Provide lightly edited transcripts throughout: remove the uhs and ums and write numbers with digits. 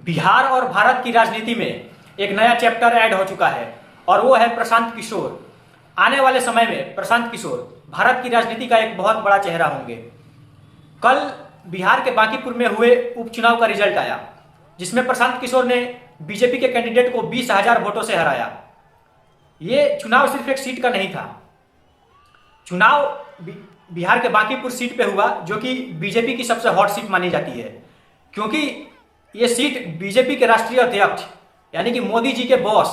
बिहार और भारत की राजनीति में एक नया चैप्टर ऐड हो चुका है और वो है प्रशांत किशोर। आने वाले समय में प्रशांत किशोर भारत की राजनीति का एक बहुत बड़ा चेहरा होंगे। कल बिहार के बांकीपुर में हुए उपचुनाव का रिजल्ट आया, जिसमें प्रशांत किशोर ने बीजेपी के कैंडिडेट को 20,000 वोटों से हराया। ये चुनाव सिर्फ एक सीट का नहीं था। चुनाव बिहार के बांकीपुर सीट पे हुआ, जो कि बीजेपी की सबसे हॉट सीट मानी जाती है, क्योंकि ये सीट बीजेपी के राष्ट्रीय अध्यक्ष यानी कि मोदी जी के बॉस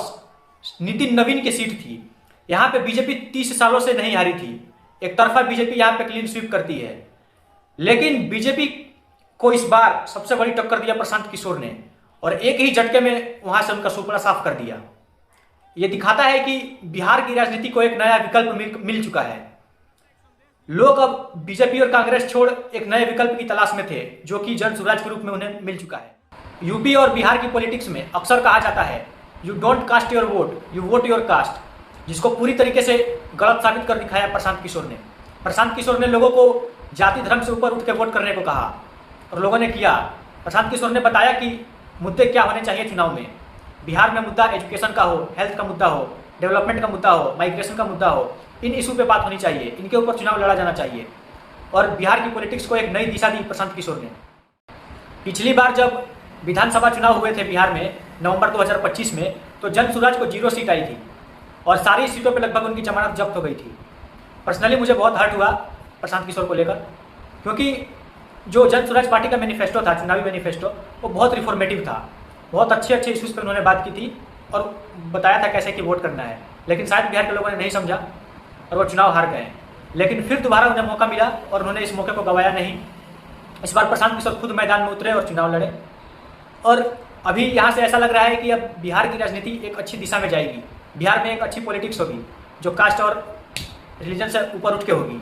नितिन नवीन की सीट थी। यहाँ पे बीजेपी 30 सालों से नहीं हारी थी। एक तरफा बीजेपी यहाँ पे क्लीन स्वीप करती है, लेकिन बीजेपी को इस बार सबसे बड़ी टक्कर दिया प्रशांत किशोर ने और एक ही झटके में वहां से उनका सुपड़ा साफ कर दिया। ये दिखाता है कि बिहार की राजनीति को एक नया विकल्प मिल चुका है। लोग अब बीजेपी और कांग्रेस छोड़ एक नए विकल्प की तलाश में थे, जो कि जन स्वराज के रूप में उन्हें मिल चुका है। यूपी और बिहार की पॉलिटिक्स में अक्सर कहा जाता है, you don't cast your vote, you vote your caste, जिसको पूरी तरीके से गलत साबित कर दिखाया प्रशांत किशोर ने। प्रशांत किशोर ने लोगों को जाति धर्म से ऊपर उठ के वोट करने को कहा और लोगों ने किया। प्रशांत किशोर ने बताया कि मुद्दे क्या होने चाहिए चुनाव में। बिहार में मुद्दा एजुकेशन का हो, हेल्थ का मुद्दा हो, डेवलपमेंट का मुद्दा हो, माइग्रेशन का मुद्दा हो, इन इशू पे बात होनी चाहिए, इनके ऊपर चुनाव लड़ा जाना चाहिए। और बिहार की पॉलिटिक्स को एक नई दिशा दी प्रशांत किशोर ने। पिछली बार जब विधानसभा चुनाव हुए थे बिहार में नवंबर 2025 में, तो जन स्वराज को 0 सीट आई थी और सारी सीटों पे लगभग उनकी जमानत जब्त हो गई थी। पर्सनली मुझे बहुत हर्ट हुआ प्रशांत किशोर को लेकर, क्योंकि जो जन स्वराज पार्टी का मैनिफेस्टो था, चुनावी मैनिफेस्टो, वो बहुत रिफॉर्मेटिव था। बहुत अच्छे अच्छे इश्यूज पर उन्होंने बात की थी और बताया था कैसे कि वोट करना है, लेकिन शायद बिहार के लोगों ने नहीं समझा और वो चुनाव हार गए। लेकिन फिर दोबारा उन्हें मौका मिला और उन्होंने इस मौके को गंवाया नहीं। इस बार प्रशांत किशोर खुद मैदान में उतरे और चुनाव लड़े और अभी यहाँ से ऐसा लग रहा है कि अब बिहार की राजनीति एक अच्छी दिशा में जाएगी। बिहार में एक अच्छी पॉलिटिक्स होगी जो कास्ट और रिलीजन से ऊपर उठ के होगी।